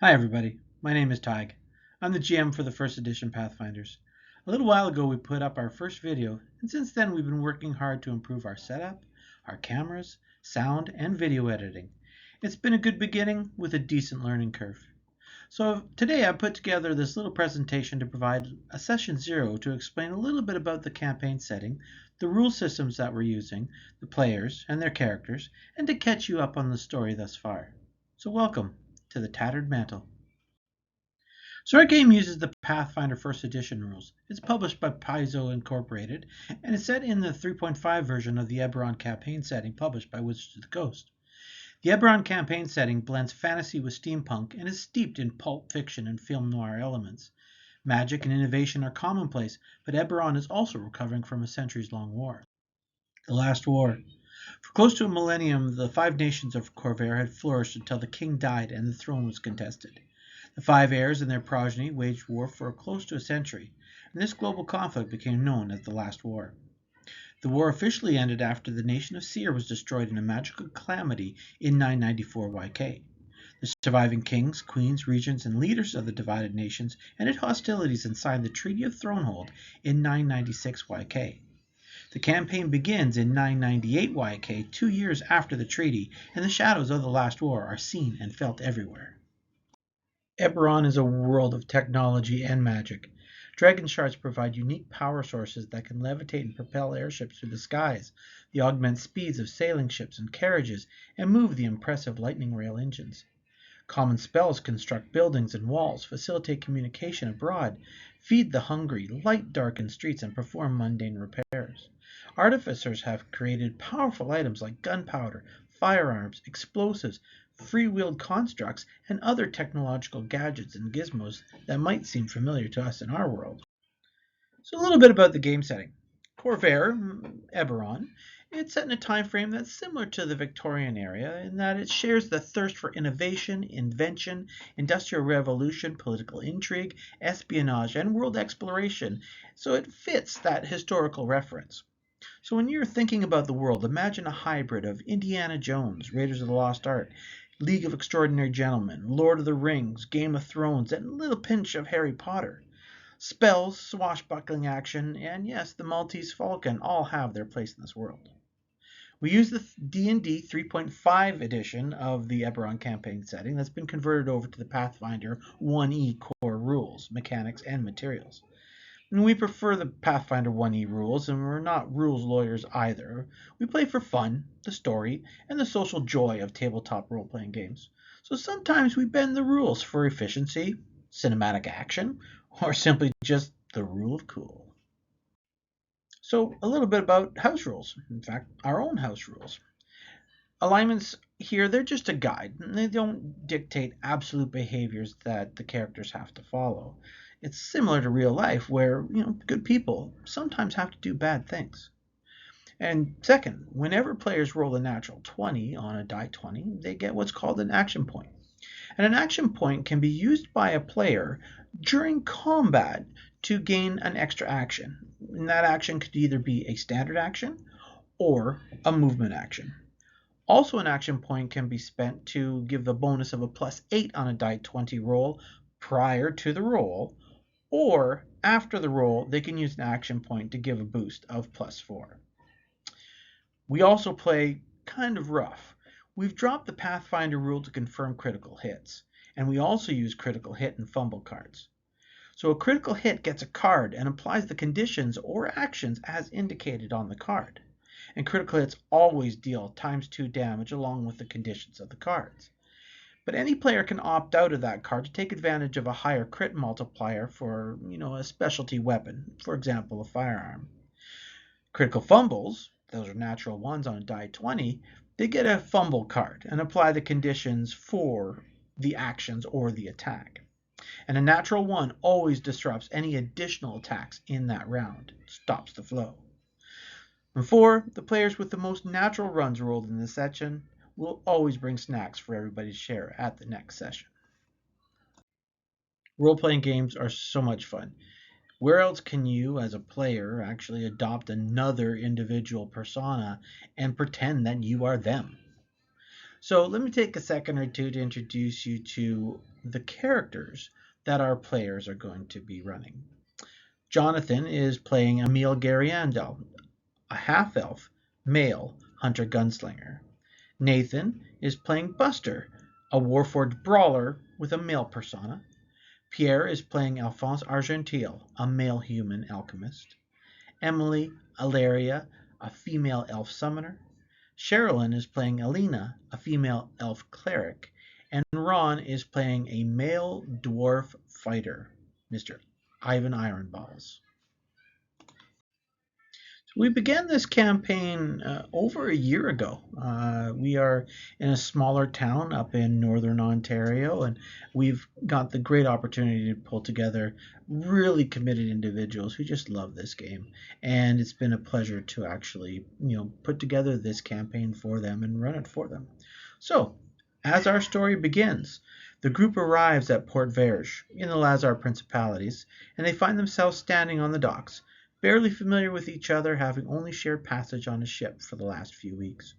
Hi everybody, my name is Tig. I'm the GM for the first edition Pathfinders. A little while ago we put up our first video, and since then we've been working hard to improve our setup, our cameras, sound, and video editing. It's been a good beginning with a decent learning curve. So today I put together this little presentation to provide a session 0 to explain a little bit about the campaign setting, the rule systems that we're using, the players and their characters, and to catch you up on the story thus far. So welcome to the Tattered Mantle. So our game uses the Pathfinder First Edition rules. It's published by Paizo Incorporated, and it's set in the 3.5 version of the Eberron Campaign Setting published by Wizards of the Coast. The Eberron Campaign Setting blends fantasy with steampunk and is steeped in pulp fiction and film noir elements. Magic and innovation are commonplace, but Eberron is also recovering from a centuries-long war. The Last War. For close to a millennium, the five nations of Corvair had flourished until the king died and the throne was contested. The five heirs and their progeny waged war for close to a century, and this global conflict became known as the Last War. The war officially ended after the nation of Seer was destroyed in a magical calamity in 994 YK. The surviving kings, queens, regents, and leaders of the divided nations ended hostilities and signed the Treaty of Thronehold in 996 YK. The campaign begins in 998 YK, 2 years after the treaty, and the shadows of the Last War are seen and felt everywhere. Eberron is a world of technology and magic. Dragon shards provide unique power sources that can levitate and propel airships through the skies. They augment speeds of sailing ships and carriages and move the impressive lightning rail engines. Common spells construct buildings and walls, facilitate communication abroad, feed the hungry, light darkened streets, and perform mundane repairs. Artificers have created powerful items like gunpowder, firearms, explosives, free-wheeled constructs, and other technological gadgets and gizmos that might seem familiar to us in our world. So a little bit about the game setting. Corvair, Eberron, it's set in a time frame that's similar to the Victorian era in that it shares the thirst for innovation, invention, industrial revolution, political intrigue, espionage, and world exploration, so it fits that historical reference. So when you're thinking about the world, imagine a hybrid of Indiana Jones, Raiders of the Lost Ark, League of Extraordinary Gentlemen, Lord of the Rings, Game of Thrones, and a little pinch of Harry Potter. Spells, swashbuckling action, and yes, the Maltese Falcon all have their place in this world. We use the D&D 3.5 edition of the Eberron campaign setting that's been converted over to the Pathfinder 1E core rules, mechanics, and materials. And we prefer the Pathfinder 1E rules, and we're not rules lawyers either. We play for fun, the story, and the social joy of tabletop role-playing games. So sometimes we bend the rules for efficiency, cinematic action, or simply just the rule of cool. So a little bit about house rules. In fact, our own house rules. Alignments here, they're just a guide. They don't dictate absolute behaviors that the characters have to follow. It's similar to real life where, good people sometimes have to do bad things. And second, whenever players roll a natural 20 on a die 20, they get what's called an action point. And an action point can be used by a player during combat to gain an extra action. And that action could either be a standard action or a movement action. Also, an action point can be spent to give the bonus of a +8 on a die 20 roll prior to the roll, or after the roll, they can use an action point to give a boost of +4. We also play kind of rough. We've dropped the Pathfinder rule to confirm critical hits, and we also use critical hit and fumble cards. So a critical hit gets a card and applies the conditions or actions as indicated on the card. And critical hits always deal ×2 damage along with the conditions of the cards. But any player can opt out of that card to take advantage of a higher crit multiplier for, a specialty weapon, for example, a firearm. Critical fumbles, those are natural ones on a die 20, they get a fumble card and apply the conditions for the actions or the attack. And a natural 1 always disrupts any additional attacks in that round, stops the flow. And 4, the players with the most natural runs rolled in this section will always bring snacks for everybody to share at the next session. Role-playing games are so much fun. Where else can you, as a player, actually adopt another individual persona and pretend that you are them? So let me take a second or two to introduce you to the characters that our players are going to be running. Jonathan is playing Emil Gariandel, a half-elf, male hunter-gunslinger. Nathan is playing Buster, a warforged brawler with a male persona. Pierre is playing Alphonse Argentiel, a male human alchemist. Emily Alaria, a female elf summoner. Sherilyn is playing Alina, a female elf cleric. And Ron is playing a male dwarf fighter, Mr. Ivan Ironballs. We began this campaign over a year ago. We are in a smaller town up in northern Ontario, and we've got the great opportunity to pull together really committed individuals who just love this game. And it's been a pleasure to actually, put together this campaign for them and run it for them. So, as our story begins, the group arrives at Port Verge in the Lazar Principalities, and they find themselves standing on the docks, barely familiar with each other, having only shared passage on a ship for the last few weeks.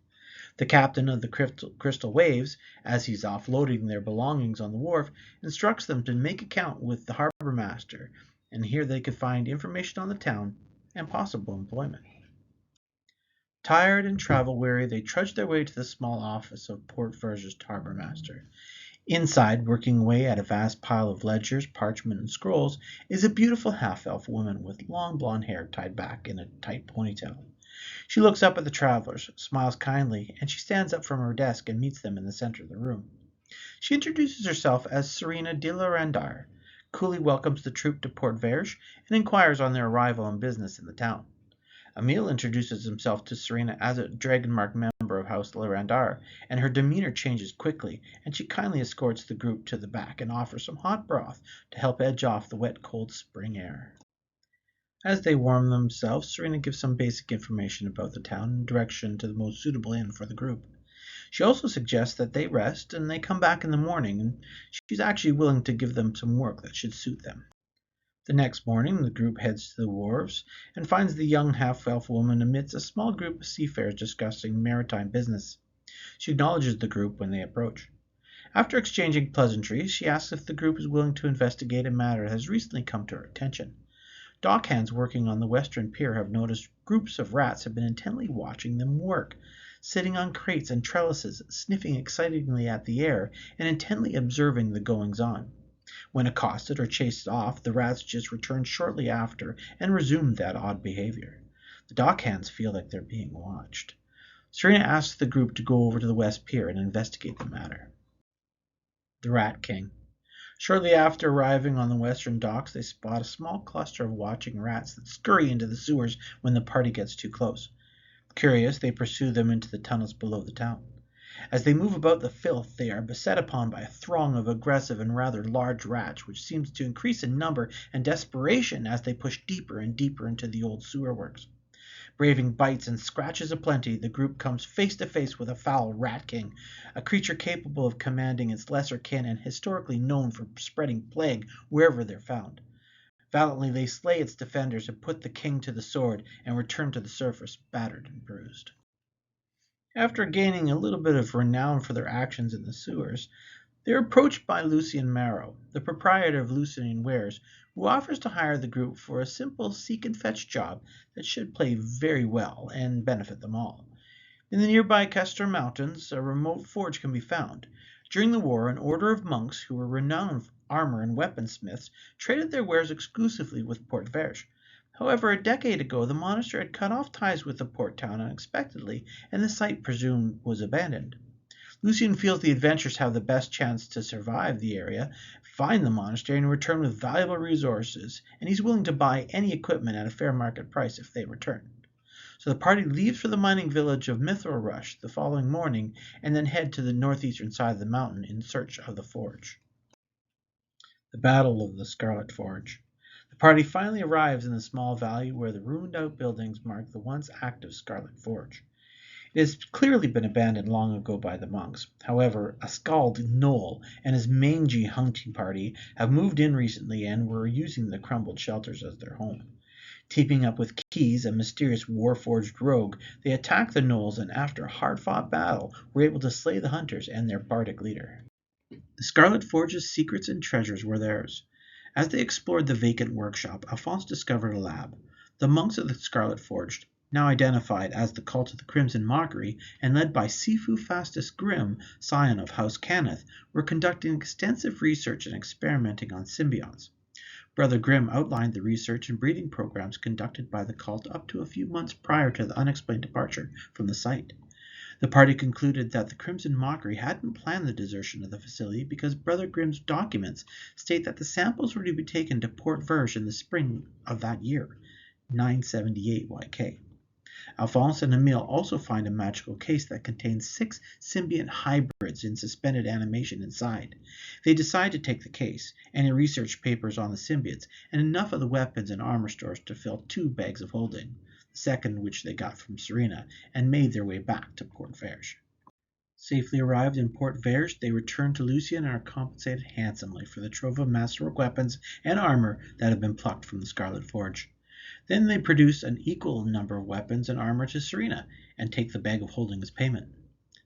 The captain of the Crystal Waves, as he's offloading their belongings on the wharf, instructs them to make account with the harbor master, and here they could find information on the town and possible employment. Tired and travel-weary, they trudge their way to the small office of Port Verge's harbor master. Inside, working away at a vast pile of ledgers, parchment, and scrolls, is a beautiful half-elf woman with long blonde hair tied back in a tight ponytail. She looks up at the travelers, smiles kindly, and she stands up from her desk and meets them in the center of the room. She introduces herself as Serena de la Randar, coolly welcomes the troop to Port Verge, and inquires on their arrival and business in the town. Emil introduces himself to Serena as a Dragonmark member of House Larandar, and her demeanor changes quickly, and she kindly escorts the group to the back and offers some hot broth to help edge off the wet, cold spring air. As they warm themselves, Serena gives some basic information about the town and direction to the most suitable inn for the group. She also suggests that they rest and they come back in the morning, and she's actually willing to give them some work that should suit them. The next morning, the group heads to the wharves and finds the young half-elf woman amidst a small group of seafarers discussing maritime business. She acknowledges the group when they approach. After exchanging pleasantries, she asks if the group is willing to investigate a matter that has recently come to her attention. Dockhands working on the western pier have noticed groups of rats have been intently watching them work, sitting on crates and trellises, sniffing excitingly at the air, and intently observing the goings-on. When accosted or chased off, the rats just return shortly after and resume that odd behavior. The dockhands feel like they're being watched. Serena asks the group to go over to the West Pier and investigate the matter. The Rat King. Shortly after arriving on the western docks, they spot a small cluster of watching rats that scurry into the sewers when the party gets too close. Curious, they pursue them into the tunnels below the town. As they move about the filth, they are beset upon by a throng of aggressive and rather large rats, which seems to increase in number and desperation as they push deeper and deeper into the old sewer works. Braving bites and scratches aplenty, the group comes face to face with a foul rat king, a creature capable of commanding its lesser kin and historically known for spreading plague wherever they're found. Valiantly they slay its defenders and put the king to the sword and return to the surface, battered and bruised. After gaining a little bit of renown for their actions in the sewers, they are approached by Lucien Marrow, the proprietor of Lucien Wares, who offers to hire the group for a simple seek-and-fetch job that should play very well and benefit them all. In the nearby Custer Mountains, a remote forge can be found. During the war, an order of monks who were renowned armor and weaponsmiths traded their wares exclusively with Port Verge. However, a decade ago, the monastery had cut off ties with the port town unexpectedly, and the site presumed was abandoned. Lucien feels the adventurers have the best chance to survive the area, find the monastery, and return with valuable resources, and he's willing to buy any equipment at a fair market price if they return. So the party leaves for the mining village of Mithril Rush the following morning, and then head to the northeastern side of the mountain in search of the forge. The Battle of the Scarlet Forge. The party finally arrives in the small valley where the ruined-out buildings mark the once active Scarlet Forge. It has clearly been abandoned long ago by the monks. However, a Skald Knoll and his mangy hunting party have moved in recently and were using the crumbled shelters as their home. Teaming up with Keys, a mysterious warforged rogue, they attacked the gnolls and after a hard-fought battle were able to slay the hunters and their bardic leader. The Scarlet Forge's secrets and treasures were theirs. As they explored the vacant workshop, Alphonse discovered a lab. The monks of the Scarlet Forge, now identified as the Cult of the Crimson Mockery and led by Sifu Fastus Grimm, scion of House Cannith, were conducting extensive research and experimenting on symbionts. Brother Grimm outlined the research and breeding programs conducted by the cult up to a few months prior to the unexplained departure from the site. The party concluded that the Crimson Mockery hadn't planned the desertion of the facility because Brother Grimm's documents state that the samples were to be taken to Port Verge in the spring of that year, 978 YK. Alphonse and Emile also find a magical case that contains 6 symbiont hybrids in suspended animation inside. They decide to take the case, any research papers on the symbiotes, and enough of the weapons and armor stores to fill 2 bags of holding, the second which they got from Serena, and made their way back to Port Verge. Safely arrived in Port Verge, they return to Lucien and are compensated handsomely for the trove of masterwork weapons and armor that have been plucked from the Scarlet Forge. Then they produce an equal number of weapons and armor to Serena and take the bag of holding as payment.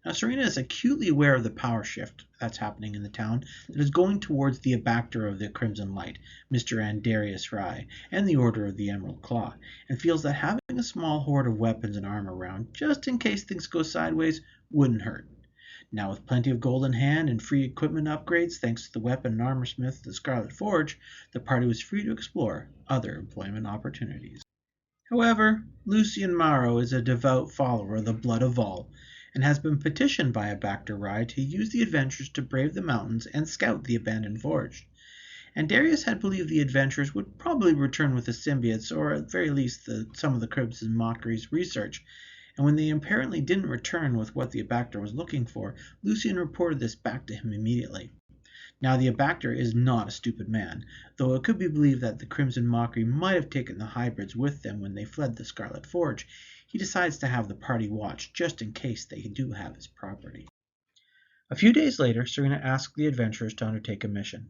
Now Serena is acutely aware of the power shift that's happening in the town that is going towards the abactor of the Crimson Light, Mr. Andarius Rye, and the Order of the Emerald Claw, and feels that having a small hoard of weapons and armor around, just in case things go sideways, wouldn't hurt. Now with plenty of gold in hand and free equipment upgrades thanks to the weapon and armor smith of the Scarlet Forge, the party was free to explore other employment opportunities. However, Lucien Maro is a devout follower of the blood of Vol, and has been petitioned by Abactor Rye to use the adventurers to brave the mountains and scout the abandoned forge. And Darius had believed the adventurers would probably return with the symbiotes, or at very least some of the Crimson Mockery's research, and when they apparently didn't return with what the Abactor was looking for, Lucien reported this back to him immediately. Now the Abactor is not a stupid man, though it could be believed that the Crimson Mockery might have taken the hybrids with them when they fled the Scarlet Forge. He decides to have the party watch just in case they do have his property. A few days later, Serena asks the adventurers to undertake a mission.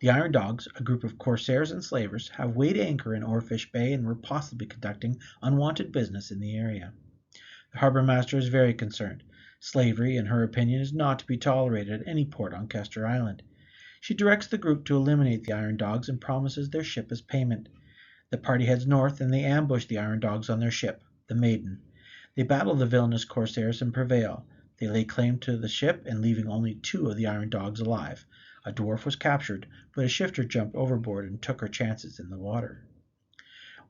The Iron Dogs, a group of corsairs and slavers, have weighed anchor in Oarfish Bay and were possibly conducting unwanted business in the area. The harbor master is very concerned. Slavery, in her opinion, is not to be tolerated at any port on Kester Island. She directs the group to eliminate the Iron Dogs and promises their ship as payment. The party heads north and they ambush the Iron Dogs on their ship, the Maiden. They battle the villainous corsairs and prevail. They lay claim to the ship and leaving only 2 of the Iron Dogs alive. A dwarf was captured, but a shifter jumped overboard and took her chances in the water.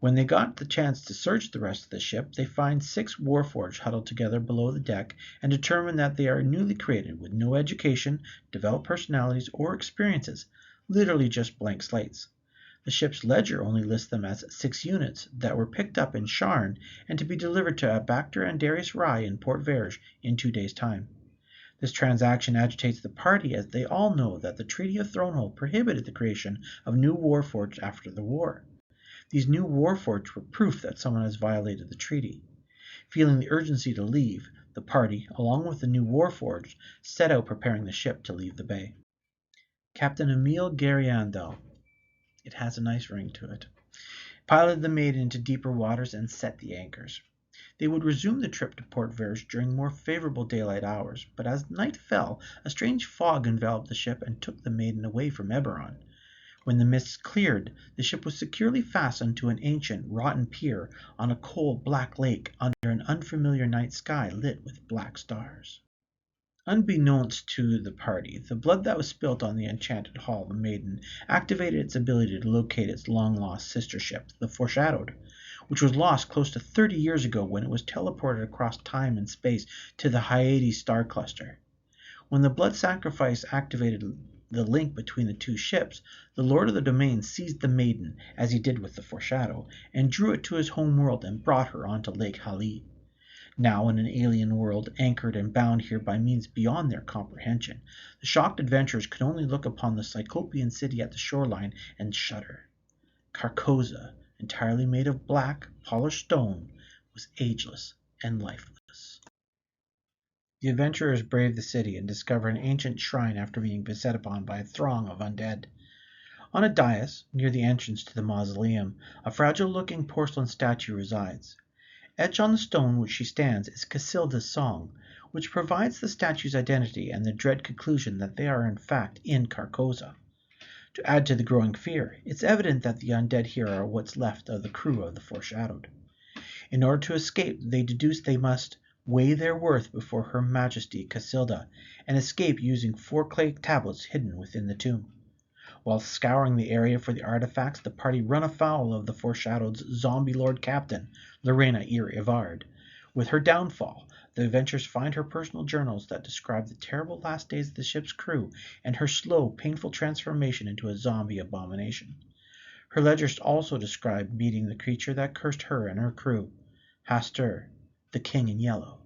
When they got the chance to search the rest of the ship, they find 6 warforged huddled together below the deck and determine that they are newly created with no education, developed personalities, or experiences, literally just blank slates. The ship's ledger only lists them as 6 units that were picked up in Sharn and to be delivered to Abactor and Darius Rye in Port Verge in 2 days' time. This transaction agitates the party as they all know that the Treaty of Thronehold prohibited the creation of new warforged after the war. These new warforged were proof that someone has violated the treaty. Feeling the urgency to leave, the party, along with the new warforged, set out preparing the ship to leave the bay. Captain Emile Gariandel, it has a nice ring to it, piloted the Maiden into deeper waters and set the anchors. They would resume the trip to Port Verge during more favorable daylight hours, but as night fell, a strange fog enveloped the ship and took the Maiden away from Eberron. When the mists cleared, the ship was securely fastened to an ancient, rotten pier on a cold, black lake under an unfamiliar night sky lit with black stars. Unbeknownst to the party, the blood that was spilt on the enchanted hull of the Maiden activated its ability to locate its long-lost sister ship, the Foreshadowed, which was lost close to 30 years ago when it was teleported across time and space to the Hyades star cluster. When the blood sacrifice activated the link between the 2 ships, the Lord of the Domain seized the Maiden, as he did with the Foreshadow, and drew it to his home world and brought her onto Lake Halid. Now in an alien world, anchored and bound here by means beyond their comprehension, the shocked adventurers could only look upon the Cyclopean city at the shoreline and shudder. Carcosa, entirely made of black, polished stone, was ageless and lifeless. The adventurers brave the city and discover an ancient shrine after being beset upon by a throng of undead. On a dais, near the entrance to the mausoleum, a fragile-looking porcelain statue resides. Etched on the stone which she stands is Cassilda's song, which provides the statue's identity and the dread conclusion that they are in fact in Carcosa. To add to the growing fear, it's evident that the undead here are what's left of the crew of the Foreshadowed. In order to escape, they deduce they must weigh their worth before Her Majesty Cassilda, and escape using 4 clay tablets hidden within the tomb. While scouring the area for the artifacts, the party run afoul of the Foreshadowed's zombie lord captain, Lorena Ivard. With her downfall, the adventurers find her personal journals that describe the terrible last days of the ship's crew and her slow, painful transformation into a zombie abomination. Her ledgers also describe meeting the creature that cursed her and her crew, Hastur, the King in Yellow.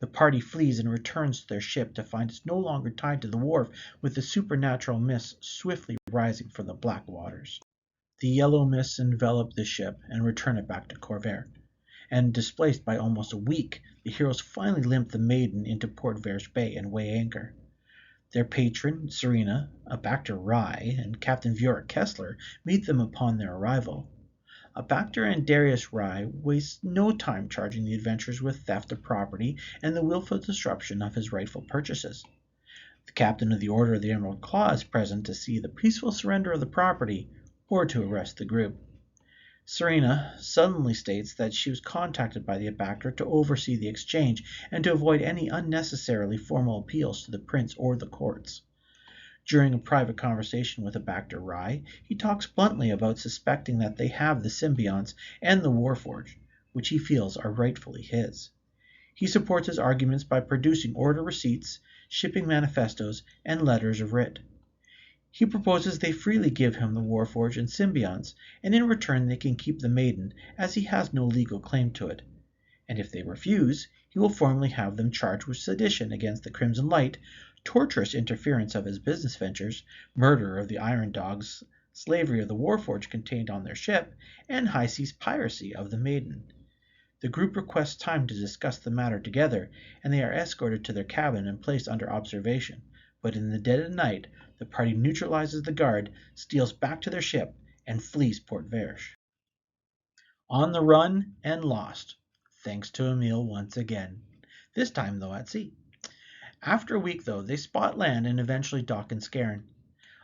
The party flees and returns to their ship to find it's no longer tied to the wharf, with the supernatural mists swiftly rising from the black waters. The yellow mists envelop the ship and return it back to Corvair. And displaced by almost a week, the heroes finally limp the Maiden into Port Vair's Bay and weigh anchor. Their patron, Serena, Abactor Rye, and Captain Vjorek Kessler meet them upon their arrival. Abactor and Darius Rye waste no time charging the adventurers with theft of property and the willful disruption of his rightful purchases. The captain of the Order of the Emerald Claw is present to see the peaceful surrender of the property or to arrest the group. Serena suddenly states that she was contacted by the Abactor to oversee the exchange and to avoid any unnecessarily formal appeals to the prince or the courts. During a private conversation with Abactor Rye, he talks bluntly about suspecting that they have the symbionts and the Warforged, which he feels are rightfully his. He supports his arguments by producing order receipts, shipping manifestos, and letters of writ. He proposes they freely give him the Warforged and symbionts, and in return they can keep the Maiden, as he has no legal claim to it. And if they refuse, he will formally have them charged with sedition against the Crimson Light, torturous interference of his business ventures, murder of the Iron Dogs, slavery of the Warforged contained on their ship, and high seas piracy of the Maiden. The group requests time to discuss the matter together, and they are escorted to their cabin and placed under observation, but in the dead of night the party neutralizes the guard, steals back to their ship, and flees Port Vair. On the run and lost, thanks to Emil once again, this time though at sea. After a week, though, they spot land and eventually dock in Scarin.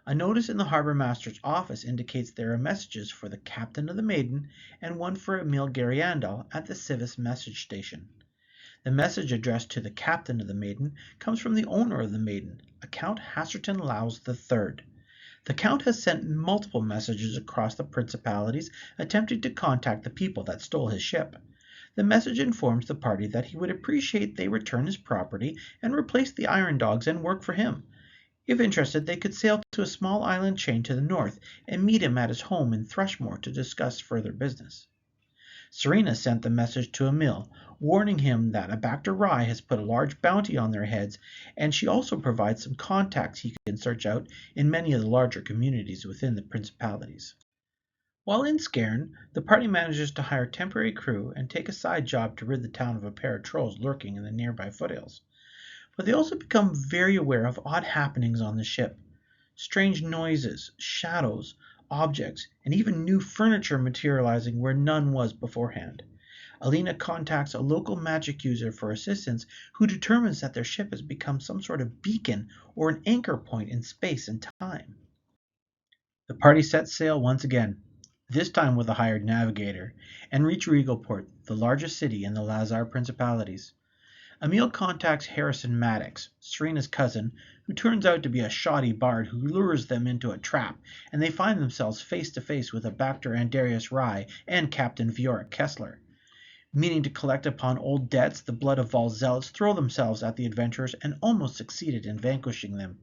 A notice in the harbour master's office indicates there are messages for the captain of the Maiden and one for Emil Gariandel at the Civis message station. The message addressed to the captain of the Maiden comes from the owner of the Maiden, a Count Hasserton Lowes III. The Count has sent multiple messages across the principalities attempting to contact the people that stole his ship. The message informs the party that he would appreciate they return his property and replace the Iron Dogs and work for him. If interested, they could sail to a small island chain to the north and meet him at his home in Thrushmore to discuss further business. Serena sent the message to Emil, warning him that Abactor Rye has put a large bounty on their heads, and she also provides some contacts he can search out in many of the larger communities within the principalities. While in Scarin, the party manages to hire temporary crew and take a side job to rid the town of a pair of trolls lurking in the nearby foothills. But they also become very aware of odd happenings on the ship. Strange noises, shadows, objects, and even new furniture materializing where none was beforehand. Alina contacts a local magic user for assistance who determines that their ship has become some sort of beacon or an anchor point in space and time. The party sets sail once again, this time with a hired navigator, and reach Regalport, the largest city in the Lazar Principalities. Emil contacts Harrison Maddox, Serena's cousin, who turns out to be a shoddy bard who lures them into a trap, and they find themselves face to face with Abactor and Darius Rye and Captain Vjorek Kessler. Meaning to collect upon old debts, the Blood of Vol zealots throw themselves at the adventurers and almost succeeded in vanquishing them.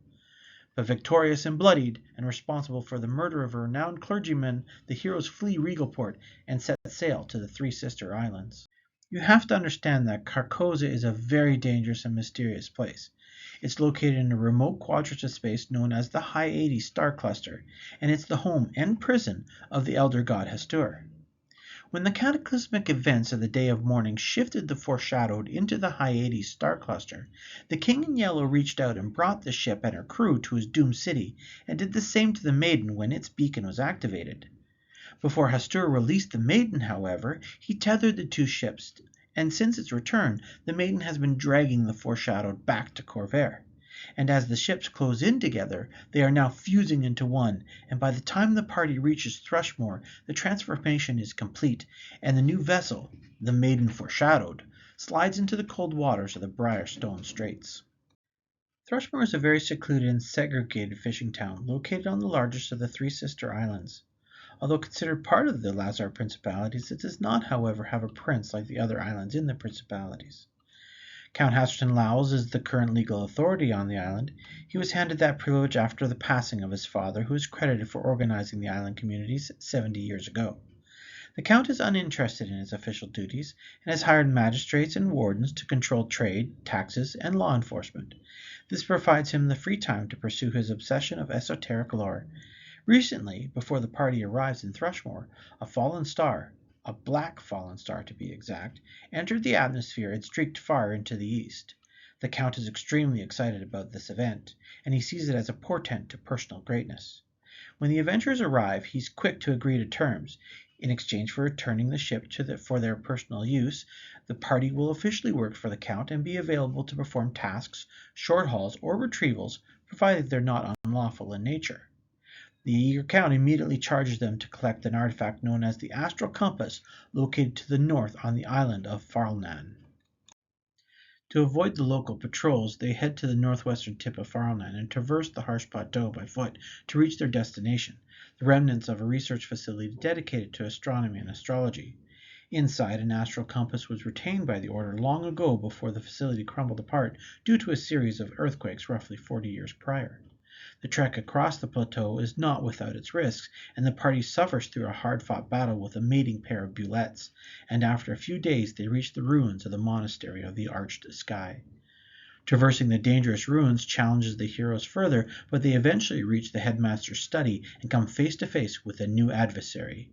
But victorious and bloodied, and responsible for the murder of a renowned clergyman, the heroes flee Regalport and set sail to the Three Sister Islands. You have to understand that Carcosa is a very dangerous and mysterious place. It's located in a remote quadrant of space known as the High 80 star cluster, and it's the home and prison of the elder god Hastur. When the cataclysmic events of the day of mourning shifted the foreshadowed into the Hyades star cluster, the King in Yellow reached out and brought the ship and her crew to his doomed city, and did the same to the Maiden when its beacon was activated. Before Hastur released the Maiden, however, he tethered the two ships, and since its return, the Maiden has been dragging the foreshadowed back to Corvair. And as the ships close in together, they are now fusing into one, and by the time the party reaches Thrushmore, the transformation is complete, and the new vessel, the Maiden Foreshadowed, slides into the cold waters of the Briarstone Straits. Thrushmore is a very secluded and segregated fishing town, located on the largest of the three sister islands. Although considered part of the Lazar Principalities, it does not, however, have a prince like the other islands in the Principalities. Count Hasterton Lowles is the current legal authority on the island. He was handed that privilege after the passing of his father, who is credited for organizing the island communities 70 years ago. The Count is uninterested in his official duties and has hired magistrates and wardens to control trade, taxes, and law enforcement. This provides him the free time to pursue his obsession of esoteric lore. Recently, before the party arrives in Thrushmore, a fallen star, a black fallen star to be exact, entered the atmosphere and streaked far into the east. The Count is extremely excited about this event, and he sees it as a portent to personal greatness. When the adventurers arrive, he's quick to agree to terms. In exchange for returning the ship for their personal use, the party will officially work for the Count and be available to perform tasks, short hauls, or retrievals, provided they're not unlawful in nature. The eager Count immediately charges them to collect an artifact known as the Astral Compass, located to the north on the island of Farlnan. To avoid the local patrols, they head to the northwestern tip of Farlnan and traverse the harsh plateau by foot to reach their destination, the remnants of a research facility dedicated to astronomy and astrology. Inside, an astral compass was retained by the Order long ago before the facility crumbled apart due to a series of earthquakes roughly 40 years prior. The trek across the plateau is not without its risks, and the party suffers through a hard-fought battle with a mating pair of bullets, and after a few days they reach the ruins of the Monastery of the Arched Sky. Traversing the dangerous ruins challenges the heroes further, but they eventually reach the headmaster's study and come face to face with a new adversary.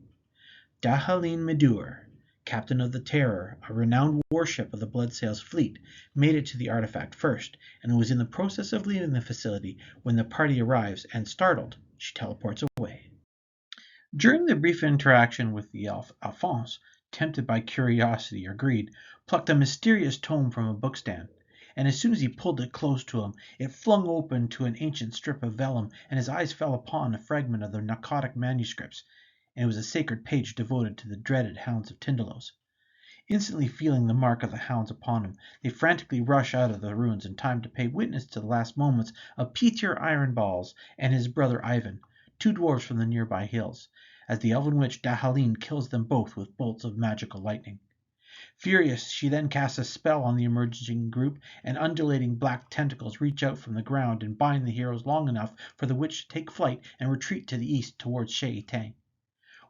Dahaline Medur, captain of the Terror, a renowned warship of the Bloodsails fleet, made it to the artifact first, and was in the process of leaving the facility when the party arrives, and startled, she teleports away. During the brief interaction with the elf, Alphonse, tempted by curiosity or greed, plucked a mysterious tome from a bookstand, and as soon as he pulled it close to him, it flung open to an ancient strip of vellum, and his eyes fell upon a fragment of the narcotic manuscripts, and it was a sacred page devoted to the dreaded Hounds of Tindalos. Instantly feeling the mark of the hounds upon him, they frantically rush out of the ruins in time to pay witness to the last moments of Peter Ironballs and his brother Ivan, two dwarves from the nearby hills, as the elven witch Dahaline kills them both with bolts of magical lightning. Furious, she then casts a spell on the emerging group, and undulating black tentacles reach out from the ground and bind the heroes long enough for the witch to take flight and retreat to the east towards Shea-Tang.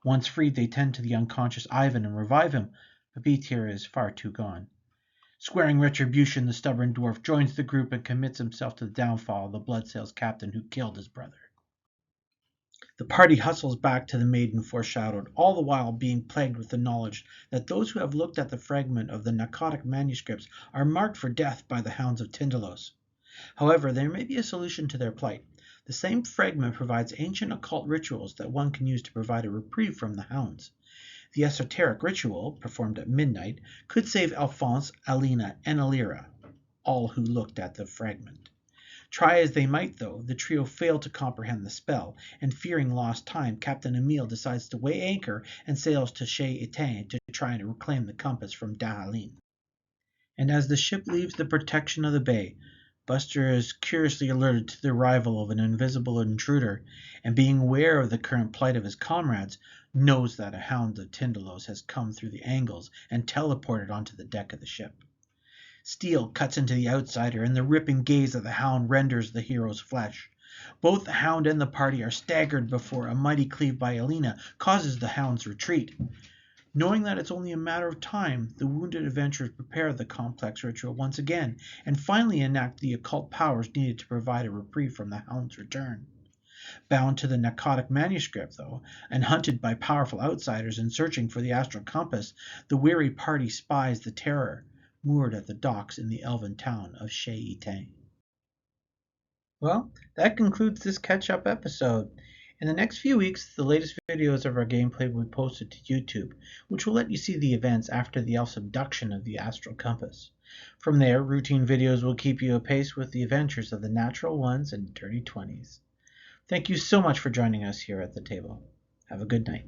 Once freed, they tend to the unconscious Ivan and revive him, but Betir is far too gone. Swearing retribution, the stubborn dwarf joins the group and commits himself to the downfall of the Bloodsails captain who killed his brother. The party hustles back to the Maiden Foreshadowed, all the while being plagued with the knowledge that those who have looked at the fragment of the narcotic manuscripts are marked for death by the Hounds of Tindalos. However, there may be a solution to their plight. The same fragment provides ancient occult rituals that one can use to provide a reprieve from the hounds. The esoteric ritual, performed at midnight, could save Alphonse, Alina, and Alira, all who looked at the fragment. Try as they might, though, the trio failed to comprehend the spell, and fearing lost time, Captain Emile decides to weigh anchor and sails to Shea-Etang to try and reclaim the compass from Dahaline. And as the ship leaves the protection of the bay, Buster is curiously alerted to the arrival of an invisible intruder, and being aware of the current plight of his comrades, knows that a Hound of Tindalos has come through the angles and teleported onto the deck of the ship. Steel cuts into the outsider, and the ripping gaze of the Hound renders the hero's flesh. Both the Hound and the party are staggered before a mighty cleave by Alina causes the Hound's retreat. Knowing that it's only a matter of time, the wounded adventurers prepare the complex ritual once again, and finally enact the occult powers needed to provide a reprieve from the Hound's return. Bound to the narcotic manuscript, though, and hunted by powerful outsiders and searching for the astral compass, the weary party spies the Terror, moored at the docks in the elven town of Shei-Tang. Well, that concludes this catch-up episode. In the next few weeks, the latest videos of our gameplay will be posted to YouTube, which will let you see the events after the elf's abduction of the astral compass. From there, routine videos will keep you apace with the adventures of the Natural Ones and Dirty 20s. Thank you so much for joining us here at the table. Have a good night.